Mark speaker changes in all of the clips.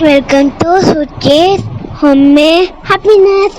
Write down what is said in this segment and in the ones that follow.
Speaker 1: Welcome to Suchi's Homemade Happiness.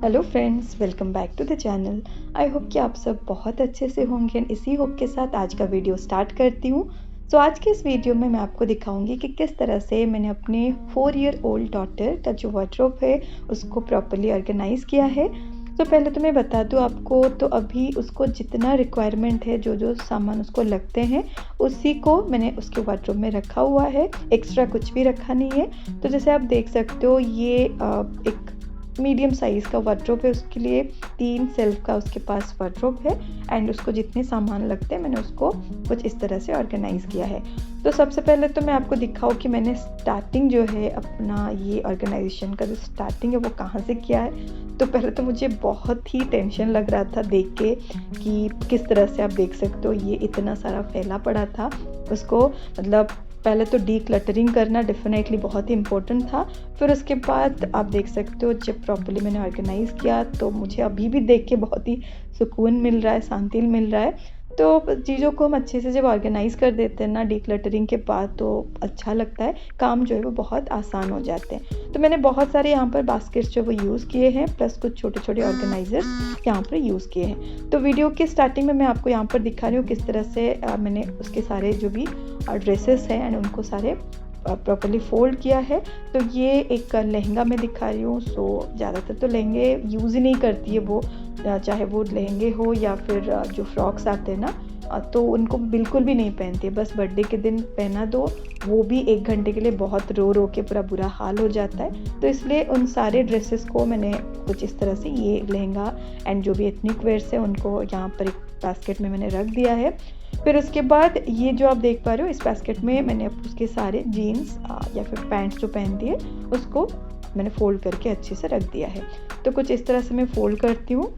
Speaker 2: Hello friends, welcome back to the channel. I hope कि आप सब बहुत अच्छे से होंगे। इसी होप के साथ आज का वीडियो स्टार्ट करती हूँ। सो आज के इस वीडियो में मैं आपको दिखाऊंगी कि किस तरह से मैंने अपने 4 ईयर ओल्ड डॉटर का जो वार्डरोब है उसको प्रॉपरली ऑर्गेनाइज़ किया है। तो पहले तो मैं बता दूँ आपको, तो अभी उसको जितना रिक्वायरमेंट है, जो जो सामान उसको लगते हैं, उसी को मैंने उसके वार्डरोब में रखा हुआ है। एक्स्ट्रा कुछ भी रखा नहीं है। तो जैसे आप देख सकते हो, ये एक मीडियम साइज़ का वार्डरोब है। उसके लिए 3 सेल्फ का उसके पास वार्डरोब है एंड उसको जितने सामान लगते हैं मैंने उसको कुछ इस तरह से ऑर्गेनाइज़ किया है। तो सबसे पहले तो मैं आपको दिखाऊँ कि मैंने स्टार्टिंग जो है अपना ये ऑर्गेनाइजेशन का जो स्टार्टिंग है वो कहाँ से किया है। तो पहले तो मुझे बहुत ही टेंशन लग रहा था देख के कि किस तरह से, आप देख सकते हो ये इतना सारा फैला पड़ा था। उसको मतलब पहले तो डीक्लटरिंग करना डेफिनेटली बहुत ही इम्पोर्टेंट था। फिर उसके बाद आप देख सकते हो जब प्रॉपर्ली मैंने ऑर्गेनाइज़ किया तो मुझे अभी भी देख के बहुत ही सुकून मिल रहा है, शांति मिल रहा है। तो चीज़ों को हम अच्छे से जब ऑर्गेनाइज़ कर देते हैं ना डीक्लटरिंग के बाद, तो अच्छा लगता है, काम जो है वो बहुत आसान हो जाते हैं। तो मैंने बहुत सारे यहाँ पर बास्केट्स जो वो यूज़ किए हैं, प्लस कुछ छोटे छोटे ऑर्गेनाइज़र्स यहाँ पर यूज़ किए हैं। तो वीडियो के स्टार्टिंग में मैं आपको यहाँ पर दिखा रही हूँ किस तरह से मैंने उसके सारे जो भी ड्रेसेस हैं एंड उनको सारे प्रॉपर्ली फ़ोल्ड किया है। तो ये एक लहंगा मैं दिखा रही हूँ। सो ज़्यादातर तो लहंगे यूज़ ही नहीं करती है वो, चाहे वो लहंगे हो या फिर जो फ्रॉक्स आते हैं ना, तो उनको बिल्कुल भी नहीं पहनती है। बस बर्थडे के दिन पहना दो, वो भी 1 घंटे के लिए बहुत रो रो के पूरा बुरा हाल हो जाता है। तो इसलिए उन सारे ड्रेसेस को मैंने कुछ इस तरह से, ये लहंगा एंड जो भी एथनिक वेयर्स है उनको यहाँ पर एक बास्केट में मैंने रख दिया है। फिर उसके बाद ये जो आप देख पा रहे हो, इस बास्केट में मैंने उसके सारे जीन्स या फिर पैंट्स जो पहनती है उसको मैंने फ़ोल्ड करके अच्छे से रख दिया है। तो कुछ इस तरह से मैं फ़ोल्ड करती हूँ।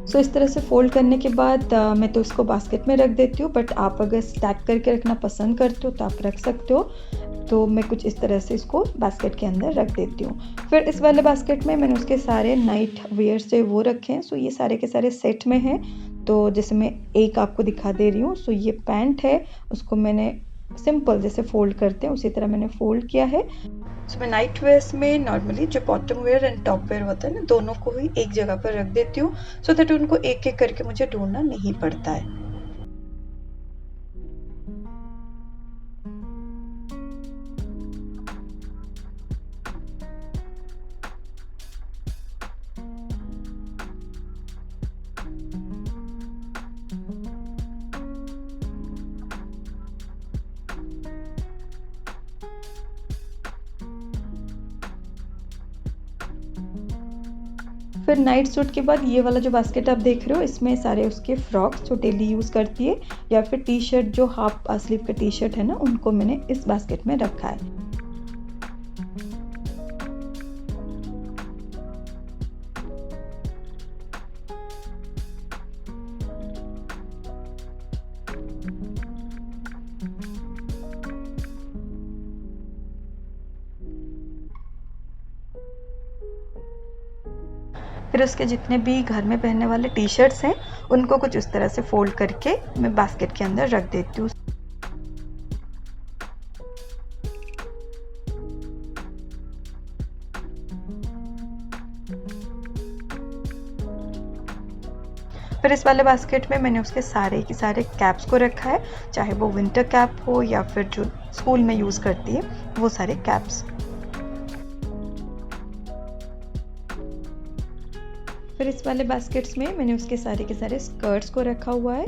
Speaker 2: सो इस तरह से फ़ोल्ड करने के बाद मैं तो इसको बास्केट में रख देती हूँ, बट आप अगर स्टैक करके रखना पसंद करते हो तो आप रख सकते हो। तो मैं कुछ इस तरह से इसको बास्केट के अंदर रख देती हूँ। फिर इस वाले बास्केट में मैंने उसके सारे नाइट वेयर्स जो वो रखे हैं। सो ये सारे के सारे सेट में हैं। तो जैसे मैं एक आपको दिखा दे रही हूँ। सो ये पैंट है, उसको मैंने सिंपल जैसे फ़ोल्ड करते हैं उसी तरह मैंने फ़ोल्ड किया है। सो मैं नाइट वेयर्स में नॉर्मली जो bottom wear and top wear होता है ना, दोनों को ही एक जगह पर रख देती हूँ, सो दैट उनको एक एक करके मुझे ढूंढना नहीं पड़ता है। फिर नाइट सूट के बाद ये वाला जो बास्केट आप देख रहे हो, इसमें सारे उसके फ्रॉक्स जो डेली यूज़ करती है या फिर टी शर्ट, जो हाफ स्लीव का टी शर्ट है ना, उनको मैंने इस बास्केट में रखा है। फिर उसके जितने भी घर में पहनने वाले टी शर्ट्स हैं उनको कुछ इस तरह से फ़ोल्ड करके मैं बास्केट के अंदर रख देती हूँ। फिर इस वाले बास्केट में मैंने उसके सारे के सारे कैप्स को रखा है, चाहे वो विंटर कैप हो या फिर जो स्कूल में यूज़ करती है वो सारे कैप्स। फिर इस वाले बास्केट्स में मैंने उसके सारे के सारे स्कर्ट्स को रखा हुआ है।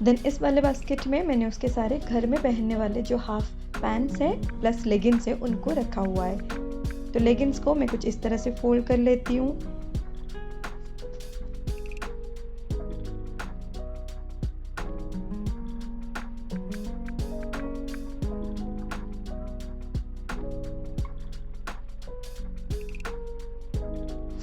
Speaker 2: देन इस वाले बास्केट में मैंने उसके सारे घर में पहनने वाले जो हाफ पैंट्स हैं प्लस लेगिंग्स हैं उनको रखा हुआ है। तो लेगिंग्स को मैं कुछ इस तरह से फोल्ड कर लेती हूँ।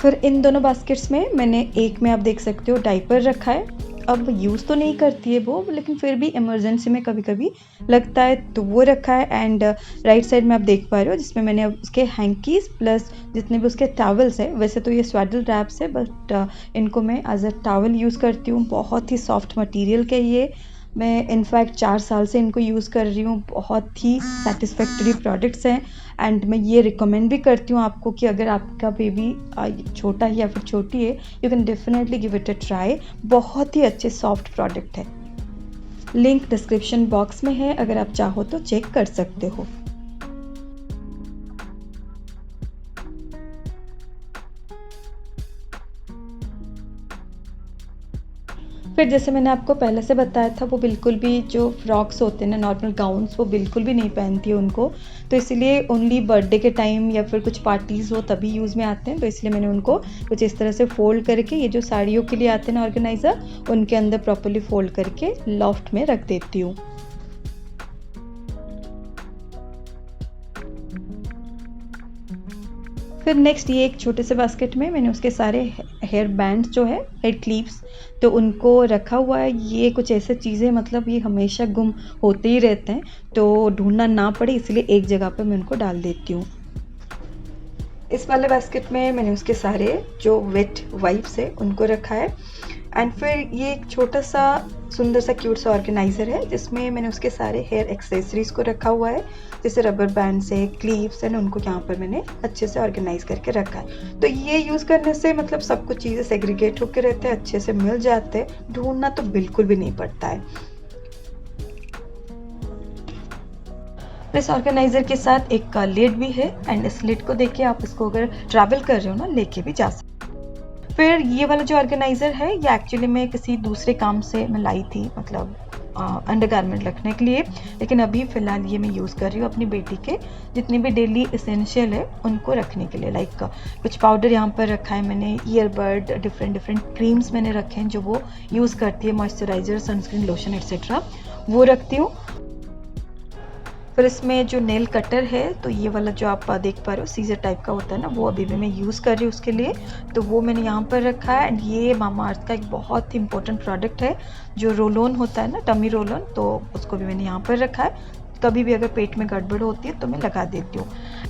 Speaker 2: फिर इन दोनों बास्केट्स में मैंने एक में आप देख सकते हो डाइपर रखा है। अब यूज़ तो नहीं करती है वो, लेकिन फिर भी इमरजेंसी में कभी कभी लगता है तो वो रखा है। एंड राइट साइड में आप देख पा रहे हो जिसमें मैंने अब उसके हैंकीज प्लस जितने भी उसके टॉवल्स है, वैसे तो ये स्वेडल रैप्स है बट इनको मैं एज अ टॉवल यूज़ करती हूँ। बहुत ही सॉफ्ट मटेरियल के ये, मैं इनफैक्ट 4 साल से इनको यूज़ कर रही हूँ। बहुत ही सेटिस्फैक्टरी प्रोडक्ट्स हैं एंड मैं ये रिकमेंड भी करती हूँ आपको कि अगर आपका बेबी छोटा है या फिर छोटी है, you can definitely give it a try. बहुत ही अच्छे सॉफ्ट प्रोडक्ट है। लिंक डिस्क्रिप्शन बॉक्स में है, अगर आप चाहो तो चेक कर सकते हो। फिर जैसे मैंने आपको पहले से बताया था, वो बिल्कुल भी जो फ्रॉक्स होते हैं ना, नॉर्मल गाउन्स, वो बिल्कुल भी नहीं पहनती है उनको, तो इसलिए ओनली बर्थडे के टाइम या फिर कुछ पार्टीज़ हो तभी यूज़ में आते हैं। तो इसलिए मैंने उनको कुछ इस तरह से फ़ोल्ड करके, ये जो साड़ियों के लिए आते हैं ना ऑर्गेनाइज़र, उनके अंदर प्रॉपर्ली फ़ोल्ड करके लॉफ्ट में रख देती हूँ। फिर नेक्स्ट ये एक छोटे से बास्केट में मैंने उसके सारे हेयर बैंड्स जो है, हेड क्लिप्स, तो उनको रखा हुआ है। ये कुछ ऐसे चीज़ें, मतलब ये हमेशा गुम होते ही रहते हैं, तो ढूंढना ना पड़े इसलिए एक जगह पर मैं उनको डाल देती हूँ। इस वाले बास्केट में मैंने उसके सारे जो वेट वाइप्स है उनको रखा है। एंड फिर ये एक छोटा सा सुंदर सा क्यूट सा ऑर्गेनाइज़र है जिसमें मैंने उसके सारे हेयर एक्सेसरीज़ को रखा हुआ है, जैसे रबर बैंड्स है, क्लिप्स है, उनको यहाँ पर मैंने अच्छे से ऑर्गेनाइज करके रखा है। तो ये यूज़ करने से मतलब सब कुछ चीज़ें सेग्रीगेट होकर रहते हैं, अच्छे से मिल जाते हैं, ढूंढना तो बिल्कुल भी नहीं पड़ता है। इस ऑर्गेनाइज़र के साथ एक लिड भी है एंड इस लिड को देखिए आप इसको अगर ट्रैवल कर रहे हो ना, लेके भी जा सकते। फिर ये वाला जो ऑर्गेनाइज़र है, ये एक्चुअली मैं किसी दूसरे काम से मैं लाई थी, मतलब अंडरगारमेंट रखने के लिए, लेकिन अभी फ़िलहाल ये मैं यूज़ कर रही हूँ अपनी बेटी के जितने भी डेली एसेंशियल है उनको रखने के लिए। लाइक कुछ पाउडर यहाँ पर रखा है मैंने, ईयरबड, डिफरेंट क्रीम्स मैंने रखे हैं जो वो यूज़ करती है, मॉइस्चराइज़र, सनस्क्रीन, लोशन एक्सेट्रा, वो रखती हूँ। फिर इसमें जो नेल कटर है, तो ये वाला जो आप देख पा रहे हो सीजर टाइप का होता है ना, वो अभी भी मैं यूज़ कर रही हूँ उसके लिए, तो वो मैंने यहाँ पर रखा है। एंड ये मामा अर्थ का एक बहुत ही इंपॉर्टेंट प्रोडक्ट है जो रोल ऑन होता है ना, टमी रोल ऑन, तो उसको भी मैंने यहाँ पर रखा है। कभी भी अगर पेट में गड़बड़ होती है तो मैं लगा देती हूँ।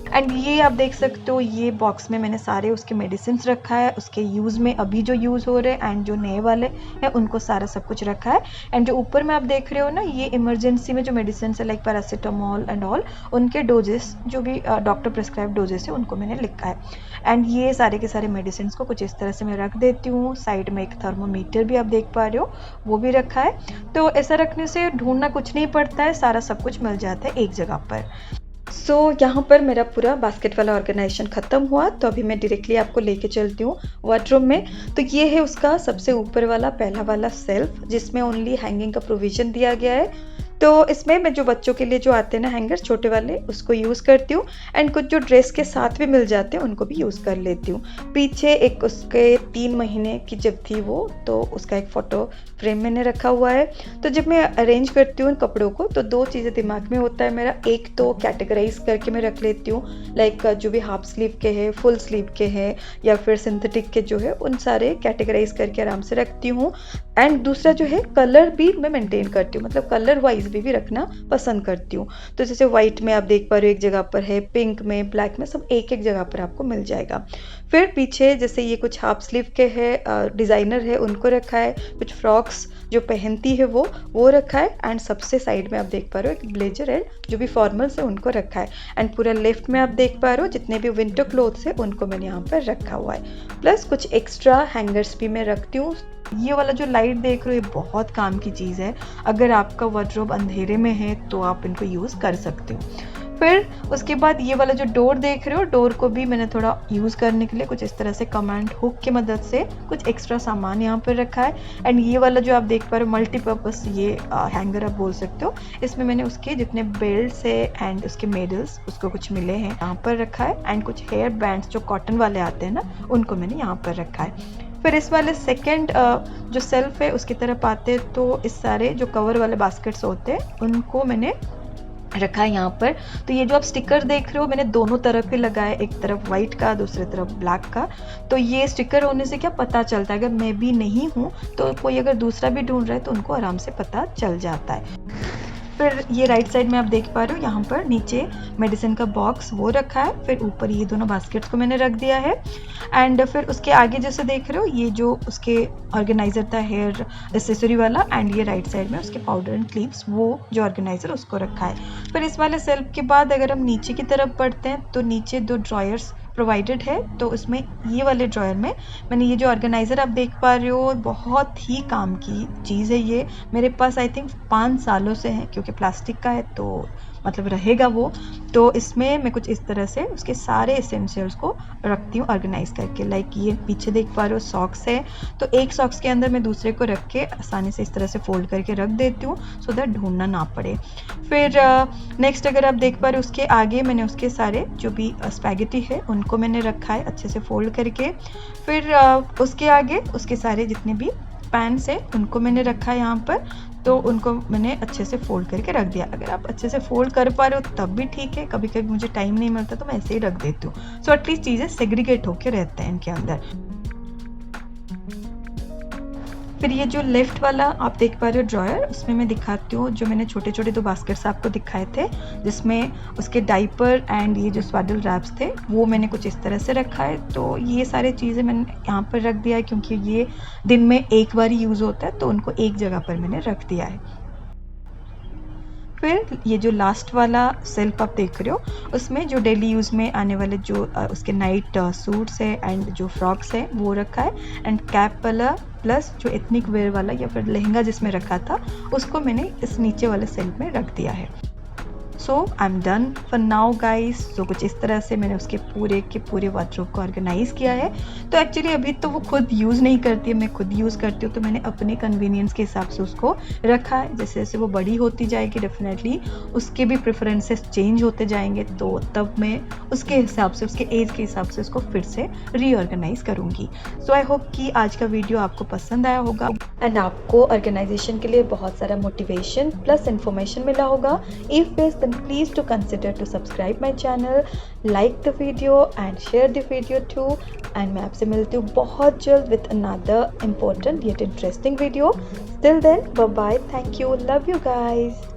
Speaker 2: एंड ये आप देख सकते हो, ये बॉक्स में मैंने सारे उसके मेडिसिन रखा है, उसके यूज़ में अभी जो यूज़ हो रहे हैं एंड जो नए वाले हैं उनको सारा सब कुछ रखा है। एंड जो ऊपर में आप देख रहे हो ना, ये इमरजेंसी में जो मेडिसिन है लाइक पैरासीटामोल एंड ऑल, उनके डोजेस जो भी डॉक्टर प्रिस्क्राइब डोजेस है उनको मैंने लिखा है। एंड ये सारे के सारे मेडिसिन को कुछ इस तरह से मैं रख देती हूँ। साइड में एक थर्मोमीटर भी आप देख पा रहे हो, वो भी रखा है। तो ऐसा रखने से ढूंढना कुछ नहीं पड़ता है, सारा सब कुछ मिल जाता है एक जगह पर। सो यहाँ पर मेरा पूरा बास्केट वाला ऑर्गेनाइजेशन ख़त्म हुआ, तो अभी मैं डायरेक्टली आपको लेके चलती हूँ वार्डरोब में। तो ये है उसका सबसे ऊपर वाला पहला वाला सेल्फ जिसमें ओनली हैंगिंग का प्रोविज़न दिया गया है। तो इसमें मैं जो बच्चों के लिए जो आते हैं ना हैंगर छोटे वाले, उसको यूज़ करती हूँ। एंड कुछ जो ड्रेस के साथ भी मिल जाते हैं उनको भी यूज़ कर लेती हूँ। पीछे एक उसके 3 महीने की जब थी वो, तो उसका एक फ़ोटो फ्रेम मैंने रखा हुआ है। तो जब मैं अरेंज करती हूँ इन कपड़ों को, तो 2 चीज़ें दिमाग में होता है मेरा। एक तो कैटेगराइज करके मैं रख लेती हूँ, लाइक जो भी हाफ स्लीव के हैं, फुल स्लीव के हैं या फिर सिंथेटिक के जो है, उन सारे कैटेगराइज करके आराम से रखती हूँ। एंड दूसरा जो है कलर भी मैं मेंटेन करती हूँ, मतलब कलर वाइज भी रखना पसंद करती हूँ। तो जैसे व्हाइट में आप देख पा रहे हो एक जगह पर है, पिंक में, ब्लैक में, सब एक एक जगह पर आपको मिल जाएगा। फिर पीछे जैसे ये कुछ हाफ स्लीव के है, डिज़ाइनर है, उनको रखा है। कुछ फ्रॉक्स जो पहनती है वो रखा है। एंड सबसे साइड में आप देख पा रहे हो एक ब्लेजर है, जो भी फॉर्मल्स है उनको रखा है। एंड पूरा लेफ्ट में आप देख पा रहे हो जितने भी विंटर क्लोथ्स है उनको मैंने यहाँ पर रखा हुआ है। प्लस कुछ एक्स्ट्रा हैंगर्स भी मैं रखती हूँ। ये वाला जो लाइट देख रहे हो, ये बहुत काम की चीज़ है। अगर आपका वार्डरोब अंधेरे में है तो आप इनको यूज़ कर सकते हो। फिर उसके बाद ये वाला जो डोर देख रहे हो, डोर को भी मैंने थोड़ा यूज़ करने के लिए कुछ इस तरह से कमांड हुक की मदद से कुछ एक्स्ट्रा सामान यहाँ पर रखा है। एंड ये वाला जो आप देख पा रहे हो मल्टीपर्पज़ ये हैंगर आप बोल सकते हो, इसमें मैंने उसके जितने बेल्ट्स है एंड उसके मेडल्स उसको कुछ मिले हैं यहाँ पर रखा है। एंड कुछ हेयर बैंड्स जो कॉटन वाले आते हैं ना, उनको मैंने यहाँ पर रखा है। फिर इस वाले सेकंड जो सेल्फ है उसकी तरफ आते हैं, तो इस सारे जो कवर वाले बास्केट्स होते हैं उनको मैंने रखा है यहाँ पर। तो ये जो आप स्टिकर देख रहे हो मैंने दोनों तरफ ही लगाया, एक तरफ वाइट का दूसरी तरफ ब्लैक का। तो ये स्टिकर होने से क्या पता चलता है, अगर मैं भी नहीं हूँ तो कोई अगर दूसरा भी ढूंढ रहा है तो उनको आराम से पता चल जाता है। फिर ये राइट साइड में आप देख पा रहे हो यहाँ पर नीचे मेडिसिन का बॉक्स वो रखा है, फिर ऊपर ये दोनों बास्केट्स को मैंने रख दिया है। एंड फिर उसके आगे जैसे देख रहे हो ये जो उसके ऑर्गेनाइजर था हेयर एक्सेसरी वाला, एंड ये राइट साइड में उसके पाउडर एंड क्लिप्स वो जो ऑर्गेनाइजर उसको रखा है। फिर इस वाले सेल्फ के बाद अगर हम नीचे की तरफ बढ़ते हैं तो नीचे 2 ड्रॉयर्स प्रोवाइडेड है। तो उसमें ये वाले ड्रॉयर में मैंने ये जो ऑर्गेनाइज़र आप देख पा रहे हो बहुत ही काम की चीज़ है ये, मेरे पास आई थिंक 5 सालों से है, क्योंकि प्लास्टिक का है तो मतलब रहेगा वो। तो इसमें मैं कुछ इस तरह से उसके सारे एसेंशियल्स को रखती हूँ ऑर्गेनाइज करके। लाइक ये पीछे देख पा रहे हो सॉक्स है, तो एक सॉक्स के अंदर मैं दूसरे को रख के आसानी से इस तरह से फोल्ड करके रख देती हूँ सो दैट ढूंढना ना पड़े। फिर नेक्स्ट अगर आप देख पा रहे हो उसके आगे मैंने उसके सारे जो भी स्पैगेटी है उनको मैंने रखा है अच्छे से फोल्ड करके। फिर उसके आगे उसके सारे जितने भी पैन्स है उनको मैंने रखा है यहाँ पर, तो उनको मैंने अच्छे से फोल्ड करके रख दिया। अगर आप अच्छे से फोल्ड कर पा रहे हो तब भी ठीक है, कभी कभी मुझे टाइम नहीं मिलता तो मैं ऐसे ही रख देती हूँ। सो एटलीस्ट चीज़ें सेग्रीगेट होके रहते हैं इनके अंदर। फिर ये जो लेफ्ट वाला आप देख पा रहे हो ड्रॉयर, उसमें मैं दिखाती हूँ जो मैंने छोटे छोटे 2 बास्केट्स आपको दिखाए थे, जिसमें उसके डाइपर एंड ये जो स्वाडल रैप्स थे वो मैंने कुछ इस तरह से रखा है। तो ये सारी चीज़ें मैंने यहाँ पर रख दिया है क्योंकि ये दिन में एक बार ही यूज़ होता है, तो उनको एक जगह पर मैंने रख दिया है। फिर ये जो लास्ट वाला सेल्फ आप देख रहे हो उसमें जो डेली यूज़ में आने वाले जो उसके नाइट सूट्स है एंड जो फ्रॉक्स है वो रखा है, एंड कैप वाला प्लस जो एथनिक वेयर वाला या फिर लहंगा जिसमें रखा था उसको मैंने इस नीचे वाले सेल्फ में रख दिया है। So I am done for now guys. So कुछ इस तरह से मैंने उसके पूरे के पूरे वार्डरोब को ऑर्गेनाइज़ किया है। तो एक्चुअली अभी तो वो खुद यूज़ नहीं करती है, मैं खुद यूज़ करती हूँ, तो मैंने अपने कन्वीनियंस के हिसाब से उसको रखा है। जैसे जैसे वो बड़ी होती जाएगी डेफिनेटली उसके भी प्रेफरेंसेस चेंज होते जाएंगे, तो तब मैं उसके हिसाब से उसके एज के हिसाब से उसको फिर से रीऑर्गेनाइज करूँगी। सो आई होप कि आज का वीडियो आपको पसंद आया होगा एंड आपको ऑर्गेनाइजेशन के लिए बहुत सारा मोटिवेशन प्लस इन्फॉर्मेशन मिला होगा। If yes, then please to consider to subscribe my channel, like the video and share the video too। and मैं आपसे मिलती हूँ बहुत जल्द with another important yet interesting video। Till then, bye bye, thank you, love you guys।